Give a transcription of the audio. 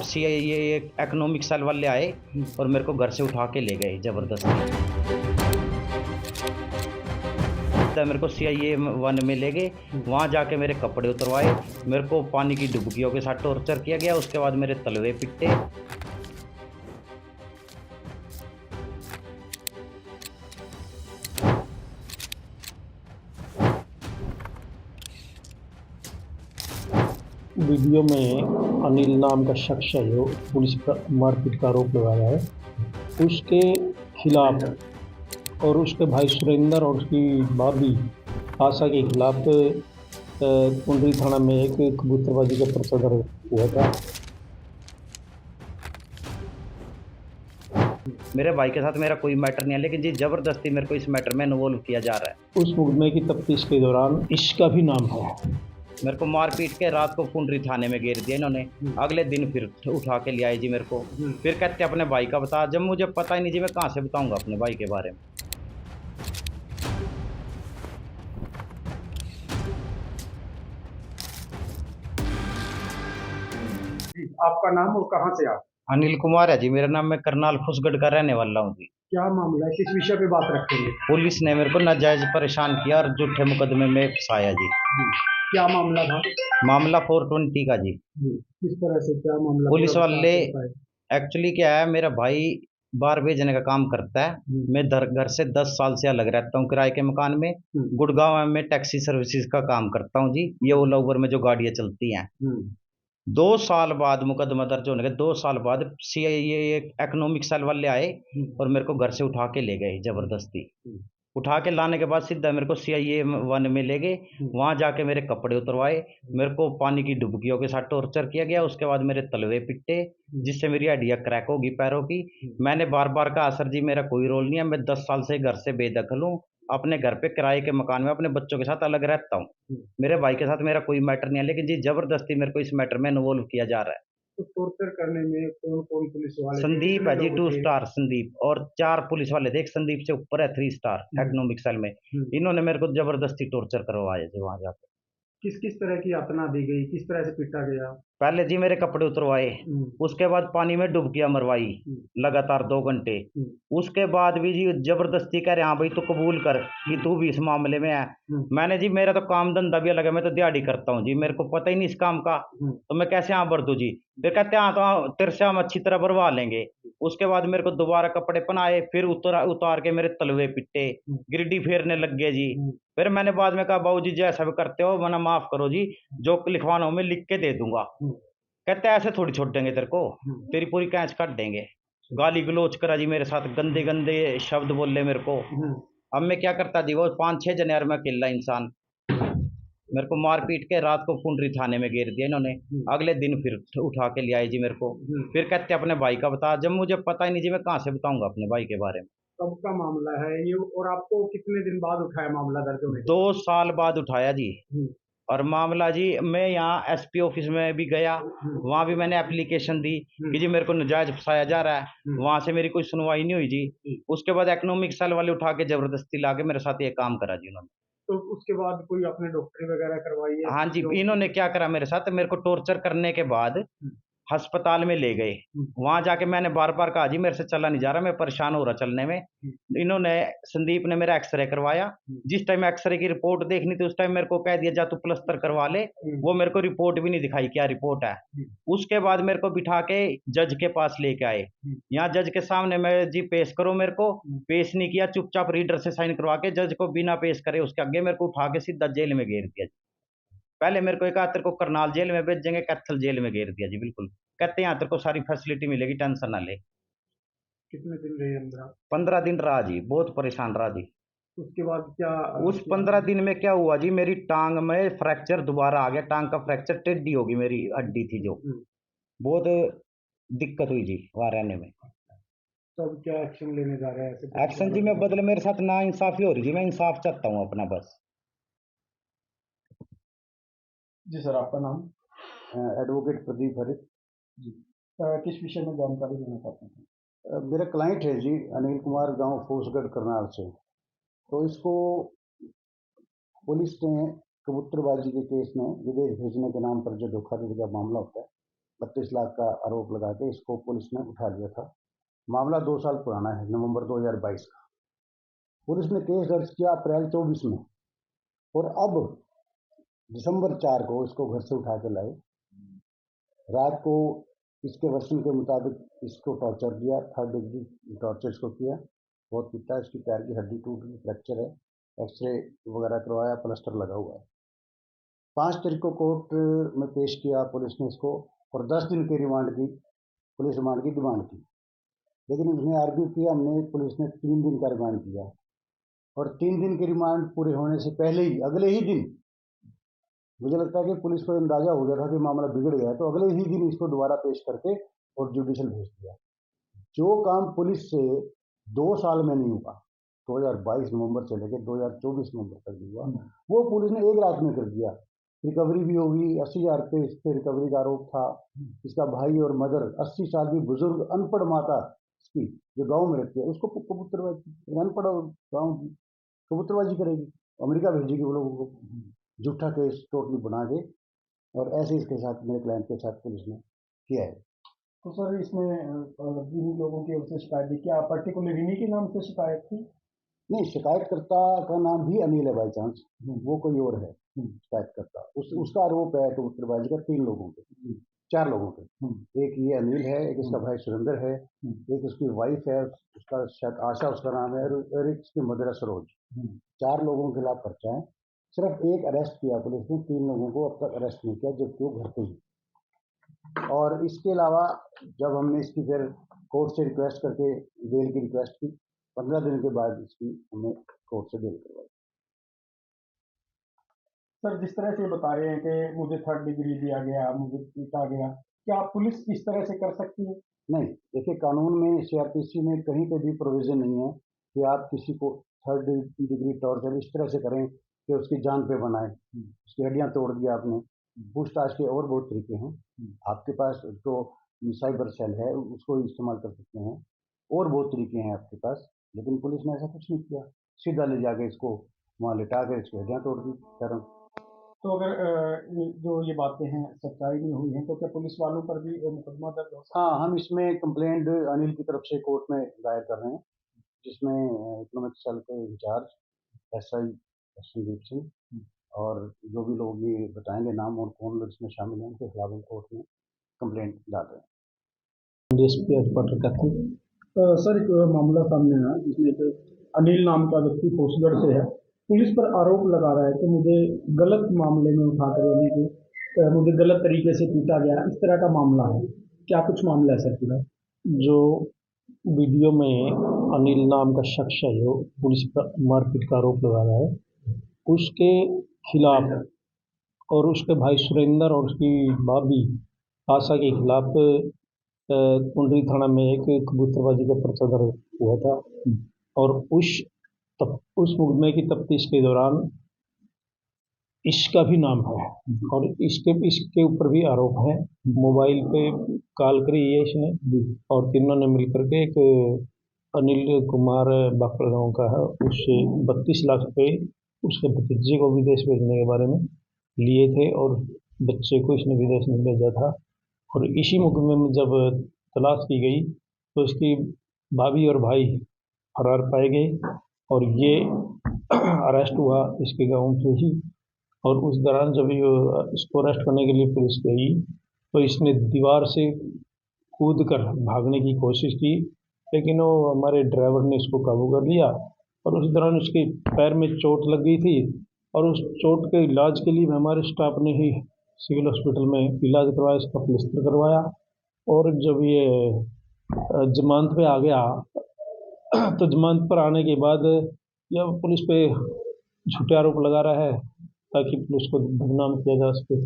CIA economic cell वाले आए और मेरे को घर से उठा के ले गए ज़बरदस्ती। तो मेरे को सीआईए वन में ले गए, वहाँ जाके मेरे कपड़े उतरवाए, मेरे को पानी की डुबकियों के साथ टॉर्चर किया गया। उसके बाद मेरे तलवे पिटे। वीडियो में अनिल नाम का शख्स है जो पुलिस पर मारपीट का आरोप लगाया है, उसके खिलाफ और उसके भाई सुरेंद्र और उसकी भाभी आशा के खिलाफ कुंडली थाना में एक कबूतरबाजी का पर्चा दर्ज हुआ था। मेरे भाई के साथ मेरा कोई मैटर नहीं है, लेकिन जी ज़बरदस्ती मेरे को इस मैटर में इन्वॉल्व किया जा रहा है। उस मुकदमे की तफ्तीश के दौरान इसका भी नाम है। मेरे को मार पीट के रात को पुंडरी थाने में घेर दिया इन्होंने। अगले दिन फिर उठा के ले आए जी मेरे को। फिर कहते अपने भाई का बता। जब मुझे पता ही नहीं जी, मैं कहाँ से बताऊंगा अपने भाई के बारे में। आपका नाम और कहाँ से आप? अनिल कुमार है जी मेरा नाम। मैं करनाल फुसगढ़ का रहने वाला हूँ जी। क्या मामला है, किस विषय पे बात रखेंगे? पुलिस ने मेरे को नाजायज परेशान किया और झूठे मुकदमे में फंसाया जी। क्या मामला था? मामला 420 का जी। किस तरह से, क्या मामला? पुलिस थोड़ा वाले बताएं। एक्चुअली क्या है, मेरा भाई बार भेजने का काम करता है। मैं घर से 10 साल से अलग रहता हूँ किराए के मकान में। गुड़गांव में टैक्सी सर्विसेज का काम करता हूँ जी। ये ओला उबर में जो गाड़ियाँ चलती हैं। 2 साल बाद मुकदमा दर्ज होने के 2 साल बाद सीआईए इकोनॉमिक सेल वाले आए और मेरे को घर से उठा के ले गए ज़बरदस्ती। उठा के लाने के बाद सीधा मेरे को सीआईए वन में ले गए, वहाँ जाके मेरे कपड़े उतरवाए, मेरे को पानी की डुबकियों के साथ टॉर्चर किया गया। उसके बाद मेरे तलवे पिटे, जिससे मेरी हड्डियाँ क्रैक होगी पैरों की। मैंने बार बार कहा सर जी मेरा कोई रोल नहीं है, मैं 10 साल से घर से बेदखल हूँ, अपने घर पे किराए के मकान में अपने बच्चों के साथ अलग रहता हूँ। मेरे भाई के साथ मेरा कोई मैटर नहीं है, लेकिन जी ज़बरदस्ती मेरे को इस मैटर में इन्वॉल्व किया जा रहा है। तो टॉर्चर करने में कौन कौन पुलिस वाले थे? संदीप कितने है जी, लोग 2 थे? स्टार संदीप, और 4 पुलिस वाले थे। एक संदीप से ऊपर है 3 स्टार इकोनॉमिक सेल में। इन्होंने मेरे को जबरदस्ती टॉर्चर करवाया जी वहां जाकर। किस किस तरह की यातना दी गई, किस तरह से पीटा गया? पहले जी मेरे कपड़े उतरवाए, उसके बाद पानी में डुबकियां मरवाई लगातार 2 घंटे। उसके बाद भी जी जबरदस्ती कह रहे हाँ भाई तू कबूल कर कि तू भी इस मामले में है। मैंने जी मेरा तो काम धंधा भी अलग है, मैं तो दिहाड़ी करता हूँ जी, मेरे को पता ही नहीं इस काम का, तो मैं कैसे हाँ भर दूँ जी। फिर कहते हैं हाँ तो तेरे से हम अच्छी तरह भरवा लेंगे। उसके बाद मेरे को दोबारा कपड़े पहनाए, फिर उतार के मेरे तलवे पिटे, गिरडी फेरने लग गए जी। फिर मैंने बाद में कहा बाबू जी जैसा भी करते हो मना माफ करो जी, जो लिखवाना हो मैं लिख के दे दूंगा। कहते ऐसे थोड़ी छोड़ देंगे तेरे को, तेरी पूरी कैच काट देंगे। गाली गलोच करा जी मेरे साथ, गंदे गंदे शब्द बोले मेरे को। अब मैं क्या करता जी, वो 5-6 जने यार, मैं अकेला इंसान। मेरे को मार पीट के रात को पुंडरी थाने में घेर दिया इन्होंने। अगले दिन फिर उठा के ले आए जी मेरे को। फिर कहते अपने भाई का बता। जब मुझे पता ही नहीं जी, मैं कहाँ से बताऊंगा अपने भाई के बारे में। कब का मामला है ये, और आपको कितने दिन बाद उठाया मामला दर्ज होने के 2 साल बाद उठाया जी। बाद? और मामला जी मैं यहाँ एसपी ऑफिस में भी गया, वहाँ भी मैंने एप्लीकेशन दी कि जी मेरे को नाजायज फंसाया जा रहा है। वहाँ से मेरी कोई सुनवाई नहीं हुई जी। उसके बाद इकोनॉमिक सेल वाले उठा के जबरदस्ती ला के मेरे साथ ये काम करा जी उन्होंने। तो उसके बाद कोई आपने डॉक्टरी वगैरह करवाई है? हाँ जी, इन्होंने क्या करा मेरे साथ, मेरे को टॉर्चर करने के बाद अस्पताल में ले गए। वहाँ जाके मैंने बार-बार कहा जी मेरे से चला नहीं जा रहा, मैं परेशान हो रहा चलने में। इन्होंने संदीप ने मेरा एक्स-रे करवाया। जिस टाइम एक्स-रे की रिपोर्ट देखनी थी उस टाइम मेरे को कह दिया जा तू प्लास्टर करवा ले। वो मेरे को रिपोर्ट भी नहीं दिखाई क्या रिपोर्ट है। उसके बाद मेरे को बिठा के जज के पास लेके आए। यहाँ जज के सामने मैं जी पेश करो मेरे को, पेश नहीं किया, चुपचाप रीडर से साइन करवा के जज को बिना पेश करे उसके आगे मेरे को उठा के सीधा जेल में घेर दिया। पहले मेरे को कहा तेरे को करनाल जेल में भेजेंगे, कैथल जेल में घेर दिया जी बिल्कुल। कहते हैं यहाँ तेरे को सारी फैसिलिटी मिलेगी, टेंशन ना ले। कितने दिन रहे अंदर आप? 15 दिन रहा जी, बहुत परेशान रहा जी। उसके बाद क्या उस 15 दिन में क्या हुआ जी, मेरी टांग में फ्रैक्चर दोबारा आ गया। टांग का फ्रैक्चर, टेढ़ी होगी मेरी हड्डी थी जो। बहुत दिक्कत हुई जी वहाँ रहने में। तो अब क्या एक्शन लेने जा रहे हैं ऐसे? एक्शन जी मैं बदले, मेरे साथ ना इंसाफी हो रही जी, मैं इंसाफ चाहता हूँ अपना बस। जी सर, आपका नाम? एडवोकेट प्रदीप हरित। जी। किस विषय में जानकारी देना चाहते हैं? मेरा क्लाइंट है जी अनिल कुमार, गांव फूसगढ़ करनाल से। तो इसको पुलिस ने कबूतरबाजी के केस में विदेश भेजने के नाम पर जो धोखाधड़ी का मामला होता है 32 लाख का आरोप लगा के इसको पुलिस ने उठा लिया था। मामला 2 साल पुराना है, नवंबर 2022 का। पुलिस ने केस दर्ज किया अप्रैल 24 में, और अब दिसंबर 4 को इसको घर से उठा के लाए। रात को इसके वर्षन के मुताबिक इसको टॉर्चर किया, 3rd डिग्री टॉर्चर इसको किया, बहुत पीटा। इसकी पैर की हड्डी टूट गई, फ्रैक्चर है, एक्सरे वगैरह करवाया, प्लास्टर लगा हुआ है। 5 तारीख को कोर्ट में पेश किया पुलिस ने इसको, और 10 दिन के रिमांड की, पुलिस रिमांड की डिमांड की। लेकिन उसने आर्ग्यू किया, हमने, पुलिस ने 3 दिन का रिमांड किया, और 3 दिन के रिमांड पूरे होने से पहले ही अगले ही दिन, मुझे लगता है कि पुलिस को अंदाजा हो गया था कि मामला बिगड़ गया है, तो अगले ही दिन इसको दोबारा पेश करके और जुडिशल भेज दिया। जो काम पुलिस से 2 साल में नहीं हुआ, 2022 नवंबर से लेकर 2024 नवंबर तक नहीं हुआ, वो पुलिस ने एक रात में कर दिया। रिकवरी भी होगी, 80,000 रुपये इस पर रिकवरी का आरोप था। इसका भाई और मदर, 80 साल की बुजुर्ग अनपढ़ माता इसकी, जो गांव में रहती है, उसको कबूतरबाजी, अनपढ़ गाँव की कबूतरबाजी करेगी, अमेरिका भेजेगी वो लोगों को, झूठा केस टोटली बना के। और ऐसे इसके साथ, मेरे क्लाइंट के साथ पुलिस ने किया है। तो सर इसमें जिन लोगों की ओर से शिकायत थी, क्या पर्टिकुलर इन्हीं के नाम से शिकायत थी? नहीं, शिकायतकर्ता का नाम भी अनिल है बाई चांस, वो कोई और है शिकायतकर्ता। उसका आरोप है कबूतरबाजी का 3 लोगों पे, 4 लोगों पे। एक ये अनिल है, एक इसका भाई सुरेंद्र है, एक उसकी वाइफ है, उसका शायद आशा उसका नाम है, और एक उसकी मदर है सरोज। 4 लोगों के खिलाफ पर्चा है। सिर्फ एक अरेस्ट किया पुलिस ने, 3 लोगों को अब तक अरेस्ट नहीं किया, जबकि वो घर पे ही। और इसके अलावा जब हमने इसकी फिर कोर्ट से रिक्वेस्ट करके बेल की रिक्वेस्ट की, 15 दिन के बाद इसकी हमने कोर्ट से बेल करवाई। सर जिस तरह से बता रहे हैं कि मुझे 3rd डिग्री दिया गया, मुझे पीटा गया, क्या पुलिस इस तरह से कर सकती है? नहीं, देखिए, कानून में, सीआरपीसी में कहीं पे भी प्रोविजन नहीं है कि आप किसी को 3rd डिग्री टॉर्चर इस तरह से करें कि उसकी जान पे बनाए, उसकी हड्डियां तोड़ दी आपने। पूछताछ के और बहुत तरीके हैं। आपके पास तो साइबर सेल है, उसको इस्तेमाल कर सकते हैं, और बहुत तरीके हैं आपके पास। लेकिन पुलिस ने ऐसा कुछ नहीं किया, सीधा ले जाके इसको वहाँ लिटा कर इसकी हड्डियां तोड़ दी पैरों। तो अगर जो ये बातें हैं सच्चाई में हुई हैं, तो क्या पुलिस वालों पर भी मुकदमा दर्ज हो सकता है? हाँ, हम इसमें कंप्लेंट अनिल की तरफ से कोर्ट में दायर कर रहे हैं, जिसमें इकोनॉमिक सेल के इंचार्ज एसआई संदीप सिंह और जो भी लोग ये बताएंगे नाम और कौन लोग इसमें शामिल हैं, उनके खिलाफ हम कोर्ट में कंप्लेंट डाल रहे हैं। डीएसपी हेडक्वार्टर कहते हैं। सर एक मामला सामने आया जिसमें एक अनिल नाम का व्यक्ति पोस्टगढ़ से है, पुलिस पर आरोप लगा रहा है कि मुझे गलत मामले में उठाकर यानी कि मुझे गलत तरीके से पीटा गया, इस तरह का मामला है। क्या कुछ मामला है सर पूरा? जो वीडियो में अनिल नाम का शख्स है जो पुलिस पर मारपीट का आरोप लगा रहा है, उसके खिलाफ और उसके भाई सुरेंद्र और उसकी भाभी आशा के खिलाफ कुंडली थाना में एक कबूतरबाजी का पर्चा दर्ज हुआ था। और उस मुकदमे की तफ्तीश के दौरान इसका भी नाम है, और इसके ऊपर भी आरोप है। मोबाइल पे कॉल करी है इसने, और तीनों ने मिलकर के एक अनिल कुमार बाकड़ गाँव का है, उससे 32 लाख रुपये उसके भतीजे को विदेश भेजने के बारे में लिए थे, और बच्चे को इसने विदेश में भेजा था। और इसी मुकदमे में जब तलाश की गई तो इसकी भाभी और भाई फरार पाए गए, और ये अरेस्ट हुआ इसके गाँव से ही। और उस दौरान जब इसको अरेस्ट करने के लिए पुलिस गई तो इसने दीवार से कूद कर भागने की कोशिश की, लेकिन वो हमारे ड्राइवर ने इसको काबू कर लिया। और उस दौरान उसके पैर में चोट लग गई थी, और उस चोट के इलाज के लिए हमारे स्टाफ ने ही सिविल हॉस्पिटल में इलाज करवाया, इसका प्लास्टर करवाया। और जब ये जमानत पे आ गया तो जमानत पर आने के बाद यह पुलिस पे झूठे आरोप लगा रहा है ताकि पुलिस को बदनाम किया जा सके।